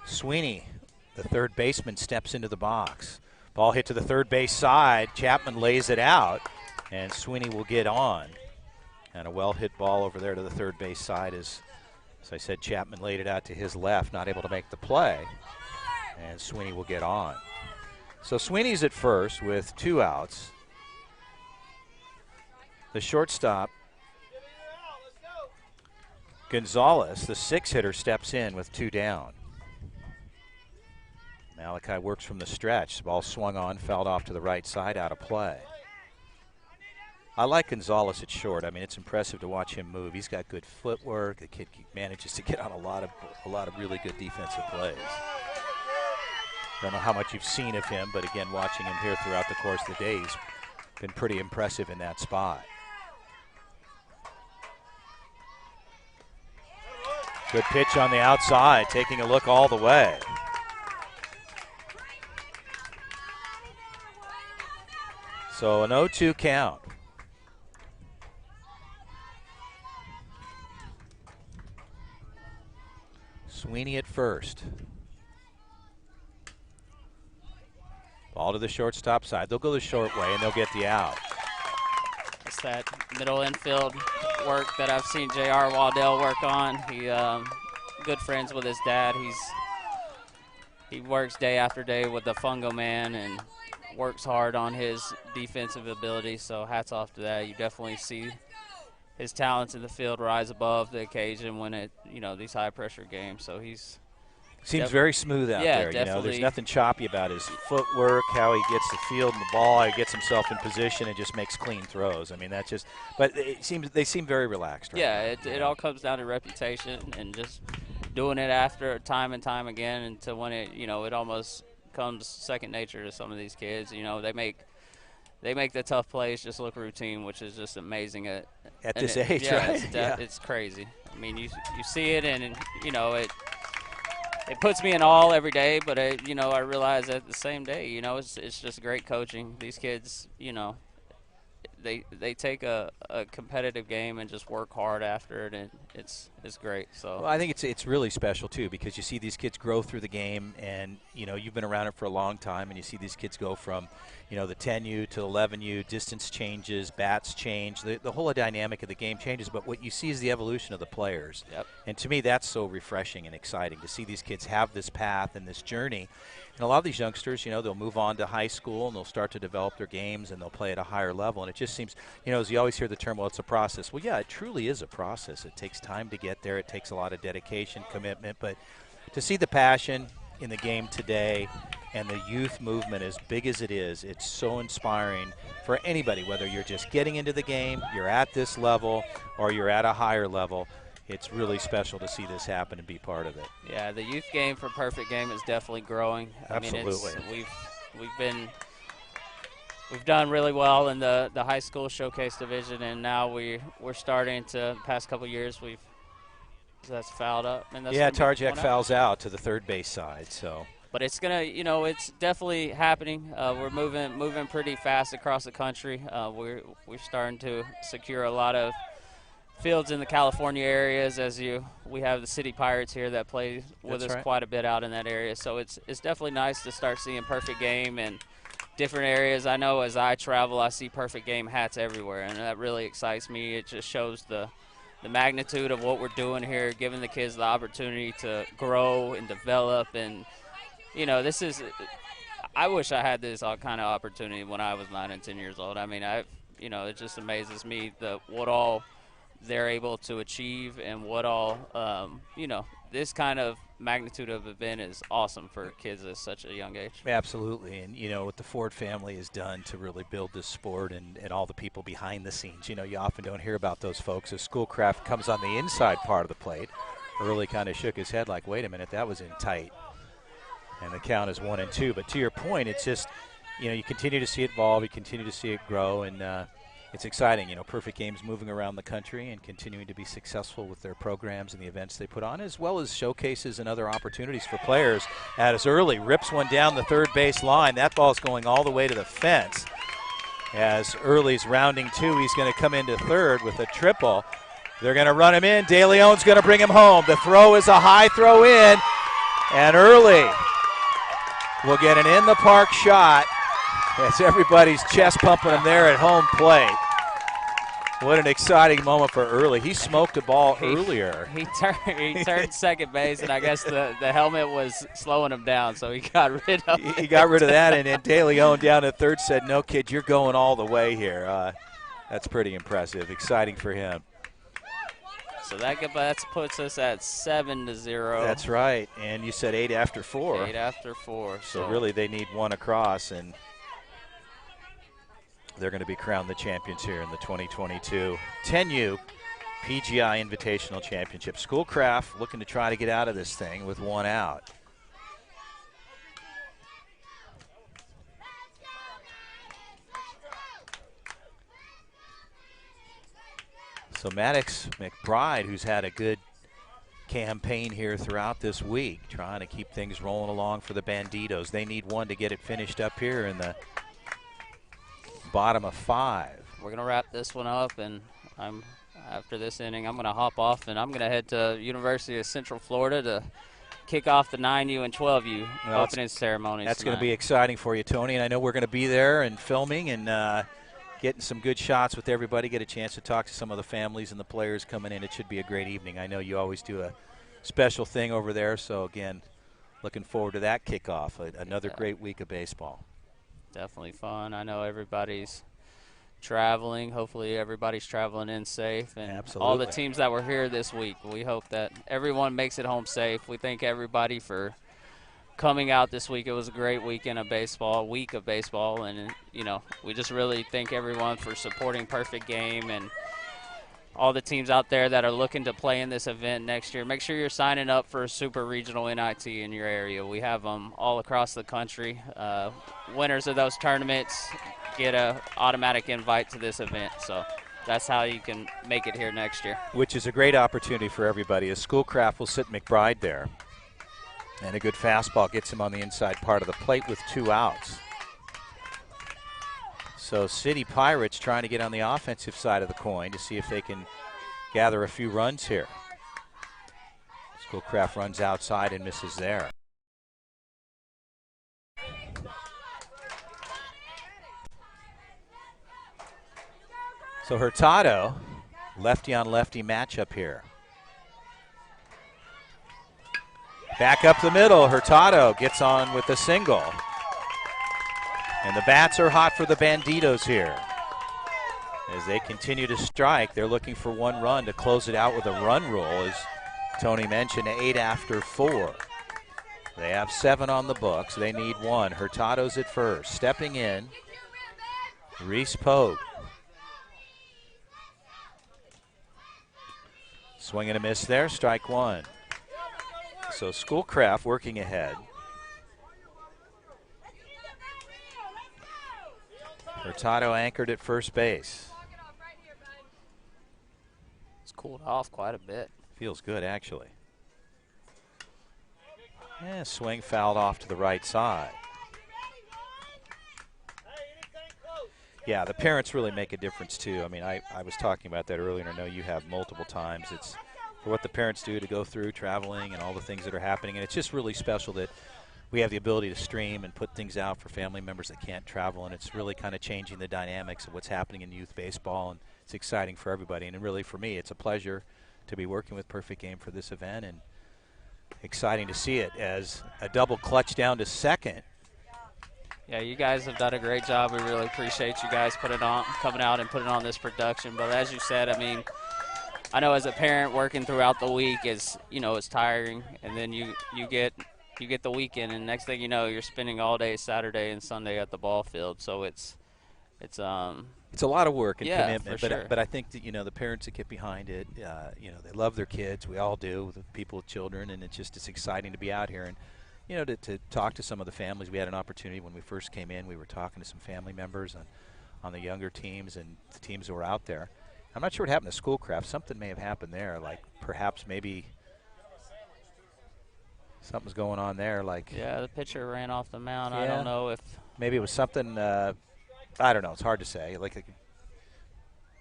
Sweeney, the third baseman, steps into the box. Ball hit to the third base side. Chapman lays it out, and Sweeney will get on. And a well-hit ball over there to the third base side as I said, Chapman laid it out to his left, not able to make the play. And Sweeney will get on. So Sweeney's at first with 2 outs. The shortstop, Gonzalez, the 6-hitter, steps in with 2 down. Malachi works from the stretch. The ball swung on, fouled off to the right side, out of play. I like Gonzalez at short. I mean, it's impressive to watch him move. He's got good footwork. The kid manages to get on a lot of really good defensive plays. I don't know how much you've seen of him, but again, watching him here throughout the course of the day, he's been pretty impressive in that spot. Good pitch on the outside, taking a look all the way. So an 0-2 count. Sweeney at first. Ball to the shortstop side. They'll go the short way, and they'll get the out. It's that middle infield work that I've seen J.R. Waddell work on. He good friends with his dad. He works day after day with the Fungo man and works hard on his defensive ability, so hats off to that. You definitely see his talents in the field rise above the occasion when these high pressure games. So he's seems very smooth out there. Definitely. You know, there's nothing choppy about his footwork, how he gets the field and the ball, how he gets himself in position and just makes clean throws. I mean, that's just. But they seem very relaxed. Right now. It all comes down to reputation and just doing it after time and time again until when it almost comes second nature to some of these kids. They make the tough plays just look routine, which is just amazing at this age, right? It's crazy. I mean, you see it, and it puts me in awe every day. But I realize at the same day, it's just great coaching. These kids, they take a competitive game and just work hard after it, and it's great. So well, I think it's really special too, because you see these kids grow through the game, and you've been around it for a long time, and you see these kids go from the 10U to 11U, distance changes, bats change, the whole dynamic of the game changes, but what you see is the evolution of the players. Yep. And to me, that's so refreshing and exciting to see these kids have this path and this journey. And a lot of these youngsters, they'll move on to high school and they'll start to develop their games and they'll play at a higher level. And it just seems, as you always hear the term, well, it's a process. Well, yeah, it truly is a process. It takes time to get there. It takes a lot of dedication, commitment. But to see the passion in the game today and the youth movement as big as it is, it's so inspiring for anybody, whether you're just getting into the game, you're at this level, or you're at a higher level. It's really special to see this happen and be part of it. Yeah, the youth game for Perfect Game is definitely growing. Absolutely. I mean, we've done really well in the high school showcase division, and now we're starting to. The past couple of years, that's fouled up. And that's Tarjak fouls out to the third base side. So. But it's gonna, it's definitely happening. We're moving pretty fast across the country. We're starting to secure a lot of fields in the California areas, we have the City Pirates here that play with us quite a bit out in that area. So it's definitely nice to start seeing Perfect Game in different areas. I know as I travel, I see Perfect Game hats everywhere, and that really excites me. It just shows the magnitude of what we're doing here, giving the kids the opportunity to grow and develop. And, I wish I had this kind of opportunity when I was 9 and 10 years old. I mean, it just amazes me what all they're able to achieve and what all, this kind of magnitude of event is awesome for kids at such a young age. Absolutely. And, what the Ford family has done to really build this sport and all the people behind the scenes, you often don't hear about those folks. As Schoolcraft comes on the inside part of the plate, Early kind of shook his head like, wait a minute, that was in tight. And the count is 1-2. But to your point, it's just, you continue to see it evolve, you continue to see it grow, and it's exciting. Perfect Game's moving around the country and continuing to be successful with their programs and the events they put on, as well as showcases and other opportunities for players. As Early rips one down the third base line. That ball's going all the way to the fence. As Early's rounding 2, he's going to come into third with a triple. They're going to run him in. De Leon's going to bring him home. The throw is a high throw in, and Early will get an in-the-park shot as everybody's chest pumping him there at home plate. What an exciting moment for Early. He smoked a ball earlier. He turned second base, and I guess the helmet was slowing him down, so he got rid of it. He got rid of that, and then De Leon down at third said, no, kid, you're going all the way here. That's pretty impressive. Exciting for him. So that puts us at 7-0. That's right, and you said 8 after 4. 8 after 4. So really they need one across, and they're going to be crowned the champions here in the 2022 10U PGI Invitational Championship. Schoolcraft looking to try to get out of this thing with one out. So Maddox McBride, who's had a good campaign here throughout this week, trying to keep things rolling along for the Banditos. They need one to get it finished up here in the bottom of 5. We're going to wrap this one up, and after this inning, I'm going to hop off, and I'm going to head to University of Central Florida to kick off the 9U and 12U opening ceremonies. That's going to be exciting for you, Tony, and I know we're going to be there and filming and getting some good shots with everybody, get a chance to talk to some of the families and the players coming in. It should be a great evening. I know you always do a special thing over there, so again, looking forward to that kickoff, another great week of baseball. Definitely fun. I know everybody's traveling. Hopefully everybody's traveling in safe. And absolutely. All the teams that were here this week, we hope that everyone makes it home safe. We thank everybody for coming out this week. It was a great week of baseball, and we just really thank everyone for supporting Perfect Game and all the teams out there that are looking to play in this event next year. Make sure you're signing up for a Super Regional NIT in your area. We have them all across the country. Winners of those tournaments get an automatic invite to this event, so that's how you can make it here next year. Which is a great opportunity for everybody, as Schoolcraft will sit McBride there. And a good fastball gets him on the inside part of the plate with 2 outs. So City Pirates trying to get on the offensive side of the coin to see if they can gather a few runs here. Schoolcraft runs outside and misses there. So Hurtado, lefty on lefty matchup here. Back up the middle, Hurtado gets on with a single. And the bats are hot for the Banditos here. As they continue to strike, they're looking for 1 run to close it out with a run rule, as Tony mentioned, 8 after 4. They have 7 on the books. They need 1. Hurtado's at first. Stepping in, Reese Pogue. Swing and a miss there, strike 1. So Schoolcraft working ahead. Hurtado anchored at first base. It's cooled off quite a bit. Feels good, actually. Yeah, swing fouled off to the right side. Yeah, the parents really make a difference, too. I mean, I was talking about that earlier, and I know you have multiple times. It's for what the parents do to go through traveling and all the things that are happening, and it's just really special that we have the ability to stream and put things out for family members that can't travel, and it's really kind of changing the dynamics of what's happening in youth baseball, and it's exciting for everybody. And really, for me, it's a pleasure to be working with Perfect Game for this event, and exciting to see it as a double clutch down to second. Yeah, you guys have done a great job. We really appreciate you guys coming out and putting on this production. But as you said, I mean, I know as a parent working throughout the week is, it's tiring, and then you get the weekend, and next thing you know, you're spending all day Saturday and Sunday at the ball field. So it's a lot of work and commitment. For sure. But I think that the parents that get behind it, they love their kids. We all do, the people with children, and it's exciting to be out here and to talk to some of the families. We had an opportunity when we first came in. We were talking to some family members on the younger teams and the teams that were out there. I'm not sure what happened to Schoolcraft. Something may have happened there, like perhaps maybe something's going on there. Yeah, the pitcher ran off the mound. Yeah. I don't know if maybe it was something. I don't know. It's hard to say.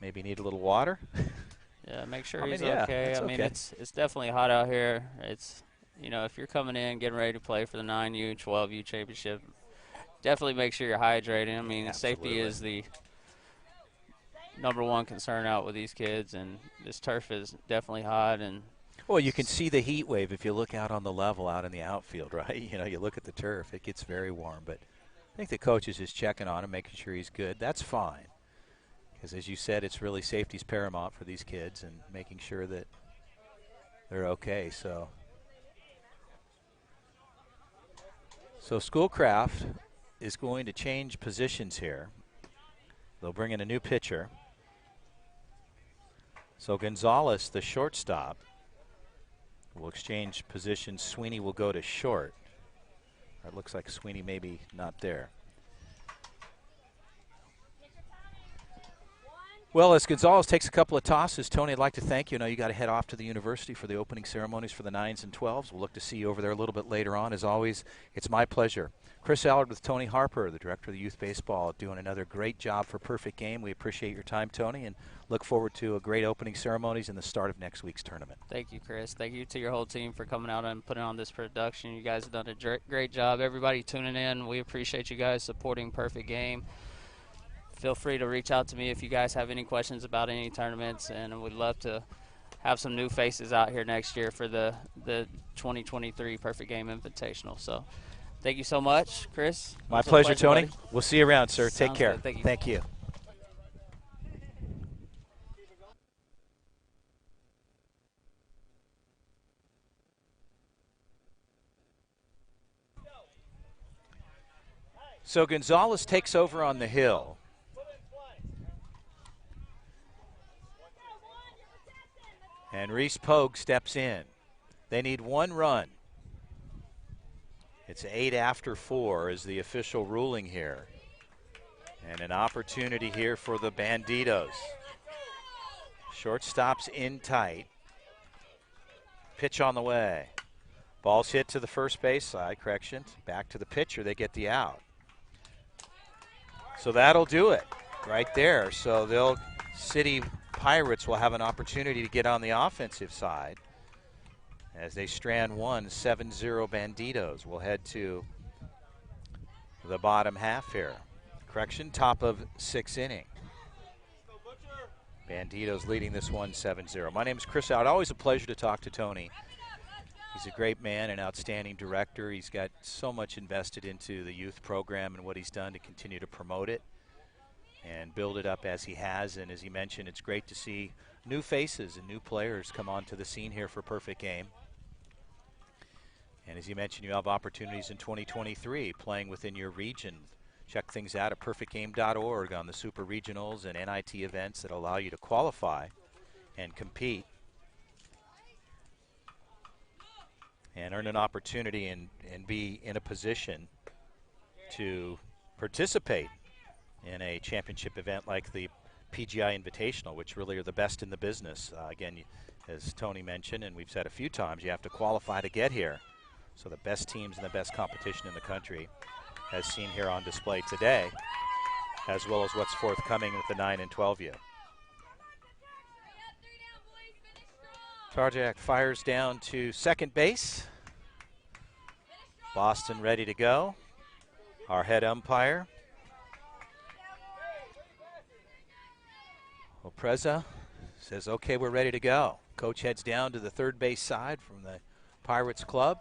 Maybe need a little water. Yeah, make sure I mean, he's yeah, okay. that's I mean, okay. it's definitely hot out here. It's, if you're coming in, getting ready to play for the 9U, 12U championship, definitely make sure you're hydrating. I mean, safety Absolutely. is the #1 concern out with these kids, and this turf is definitely hot. And Well, you can see the heat wave if you look out on the level out in the outfield, right? You look at the turf, it gets very warm. But I think the coach is just checking on him, making sure he's good. That's fine. Because as you said, it's really safety's paramount for these kids and making sure that they're okay. So Schoolcraft is going to change positions here. They'll bring in a new pitcher. So Gonzalez, the shortstop, will exchange positions. Sweeney will go to short. It looks like Sweeney maybe not there. Well, as Gonzalez takes a couple of tosses, Tony, I'd like to thank you. I know you got to head off to the university for the opening ceremonies for the 9s and 12s. We'll look to see you over there a little bit later on. As always, it's my pleasure. Chris Allard with Tony Harper, the director of the youth baseball, doing another great job for Perfect Game. We appreciate your time, Tony, and look forward to a great opening ceremonies and the start of next week's tournament. thank you, Chris. Thank you to your whole team for coming out and putting on this production. You guys have done a great job. Everybody tuning in, we appreciate you guys supporting Perfect Game. Feel free to reach out to me if you guys have any questions about any tournaments, and we'd love to have some new faces out here next year for the 2023 Perfect Game Invitational. So thank you so much, Chris. My pleasure, Tony. Buddy. We'll see you around, sir. Take Sounds care. good. Thank you. Thank you. So Gonzalez takes over on the hill. And Reese Pogue steps in. They need 1 run. It's 8 after 4 is the official ruling here. And an opportunity here for the Banditos. Shortstop's in tight. Pitch on the way. Ball's hit to the first base side, correction. Back to the pitcher, they get the out. So that'll do it right there. So City Pirates will have an opportunity to get on the offensive side as they strand 1, 7-0 Banditos. We'll head to the bottom half here. Correction, top of 6th inning. Banditos leading this one 7-0. My name is Chris Out. Always a pleasure to talk to Tony. He's a great man, an outstanding director. He's got so much invested into the youth program and what he's done to continue to promote it and build it up as he has. And as he mentioned, it's great to see new faces and new players come onto the scene here for Perfect Game. And as you mentioned, you have opportunities in 2023 playing within your region. Check things out at perfectgame.org on the super regionals and NIT events that allow you to qualify and compete and earn an opportunity and be in a position to participate in a championship event like the PGI Invitational, which really are the best in the business. Again, as Tony mentioned, and we've said a few times, you have to qualify to get here. So the best teams and the best competition in the country as seen here on display today, as well as what's forthcoming with the 9 and 12U. Tarjak fires down to second base. Boston ready to go. Our head umpire, Opreza, says, okay, we're ready to go. Coach heads down to the third base side from the Pirates club.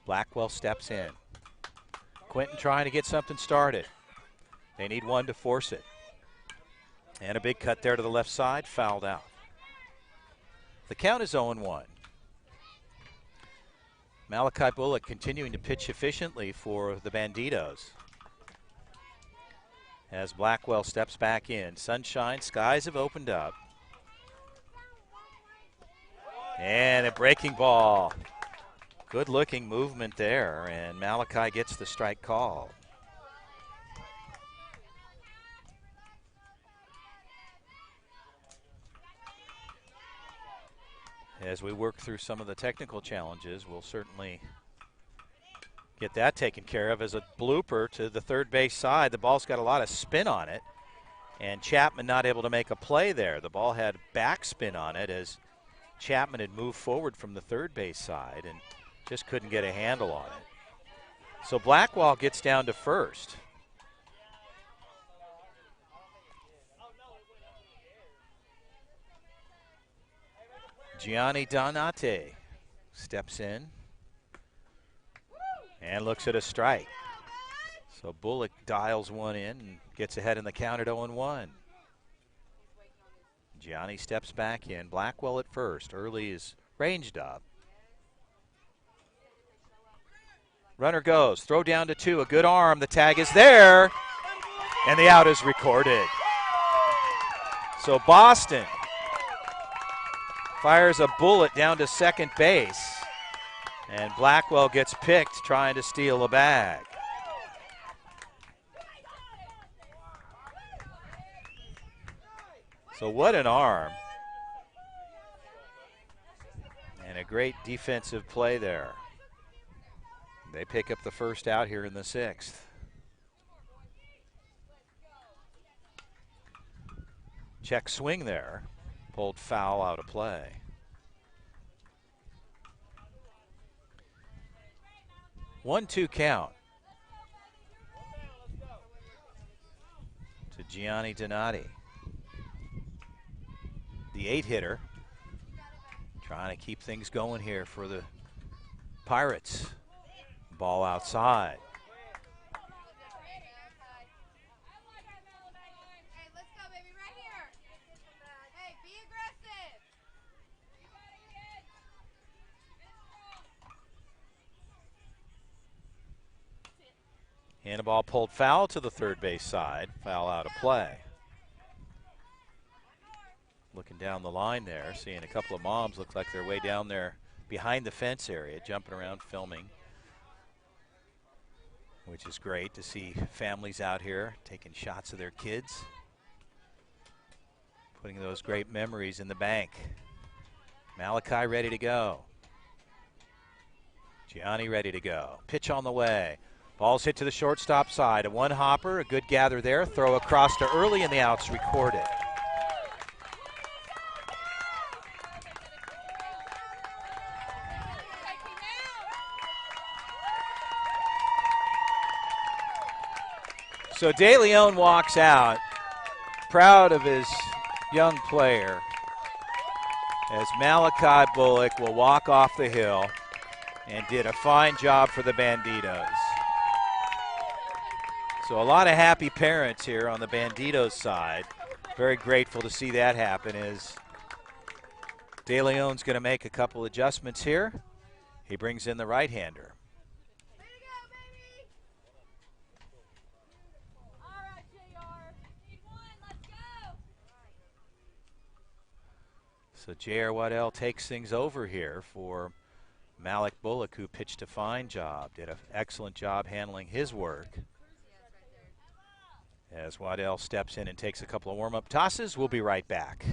Blackwell steps in. Quentin trying to get something started. They need 1 to force it. And a big cut there to the left side, fouled out. The count is 0-1. Malachi Bullock continuing to pitch efficiently for the Banditos. As Blackwell steps back in. Sunshine, skies have opened up. And a breaking ball. Good looking movement there, and Malachi gets the strike call. As we work through some of the technical challenges, we'll certainly get that taken care of. As a blooper to the third base side, the ball's got a lot of spin on it. And Chapman not able to make a play there. The ball had backspin on it as Chapman had moved forward from the third base side and just couldn't get a handle on it. So Blackwell gets down to first. Gianni Donate steps in and looks at a strike. So Bullock dials one in and gets ahead in the count at 0-1. Gianni steps back in. Blackwell at first. Early is ranged up. Runner goes. Throw down to 2. A good arm. The tag is there. And the out is recorded. So Boston fires a bullet down to second base. And Blackwell gets picked trying to steal a bag. So what an arm. And a great defensive play there. They pick up the first out here in the 6th. Check swing there. Pulled foul out of play. One-two count to Gianni Donati. The 8-hitter, trying to keep things going here for the Pirates. Ball outside. And a ball pulled foul to the third base side. Foul out of play. Looking down the line there, seeing a couple of moms look like they're way down there behind the fence area, jumping around, filming, which is great to see families out here taking shots of their kids, putting those great memories in the bank. Malachi ready to go. Gianni ready to go. Pitch on the way. Ball's hit to the shortstop side. A one-hopper, a good gather there. Throw across to early, and the out's recorded. So De Leon walks out, proud of his young player, as Malachi Bullock will walk off the hill and did a fine job for the Banditos. So a lot of happy parents here on the Banditos side. Very grateful to see that happen as De Leon's going to make a couple adjustments here. He brings in the right-hander. So J.R. Waddell takes things over here for Malik Bullock, who pitched a fine job, did an excellent job handling his work. As Waddell steps in and takes a couple of warm-up tosses, we'll be right back.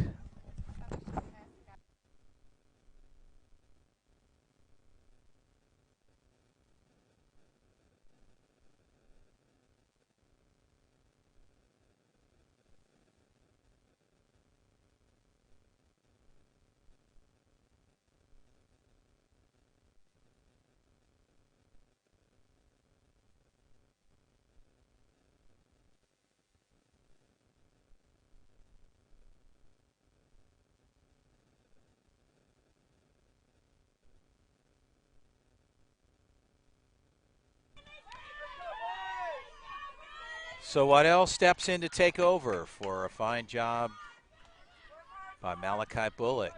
So Waddell steps in to take over for a fine job by Malachi Bullock.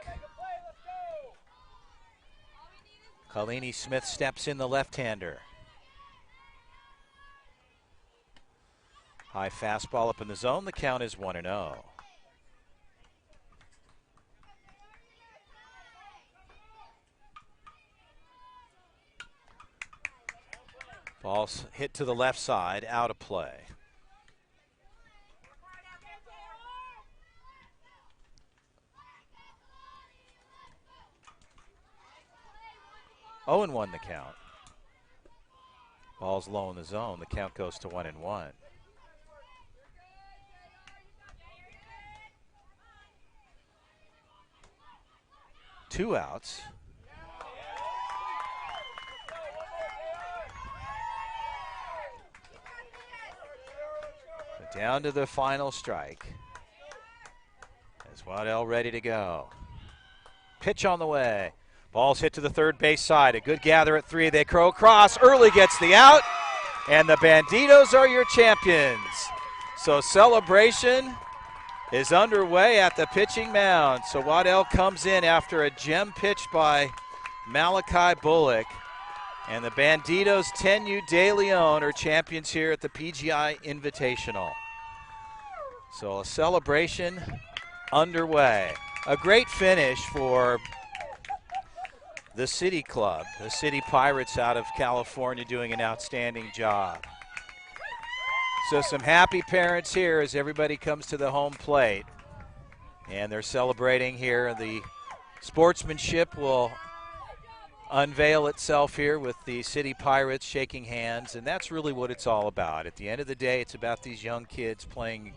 Kalini Smith steps in, the left-hander. High fastball up in the zone. The count is 1-0. Ball's hit to the left side, out of play. Oh, and 1 the count. Ball's low in the zone. The count goes to 1-1. 2 outs. So down to the final strike. As Waddell ready to go. Pitch on the way. Ball's hit to the third base side. A good gather at 3. They crow across. Early gets the out. And the Banditos are your champions. So celebration is underway at the pitching mound. So Waddell comes in after a gem pitch by Malachi Bullock. And the Banditos 10U De Leon are champions here at the PGI Invitational. So a celebration underway. A great finish for the City Club, the City Pirates out of California, doing an outstanding job. So some happy parents here as everybody comes to the home plate. And they're celebrating here. The sportsmanship will unveil itself here with the City Pirates shaking hands, and that's really what it's all about. At the end of the day, it's about these young kids playing a game.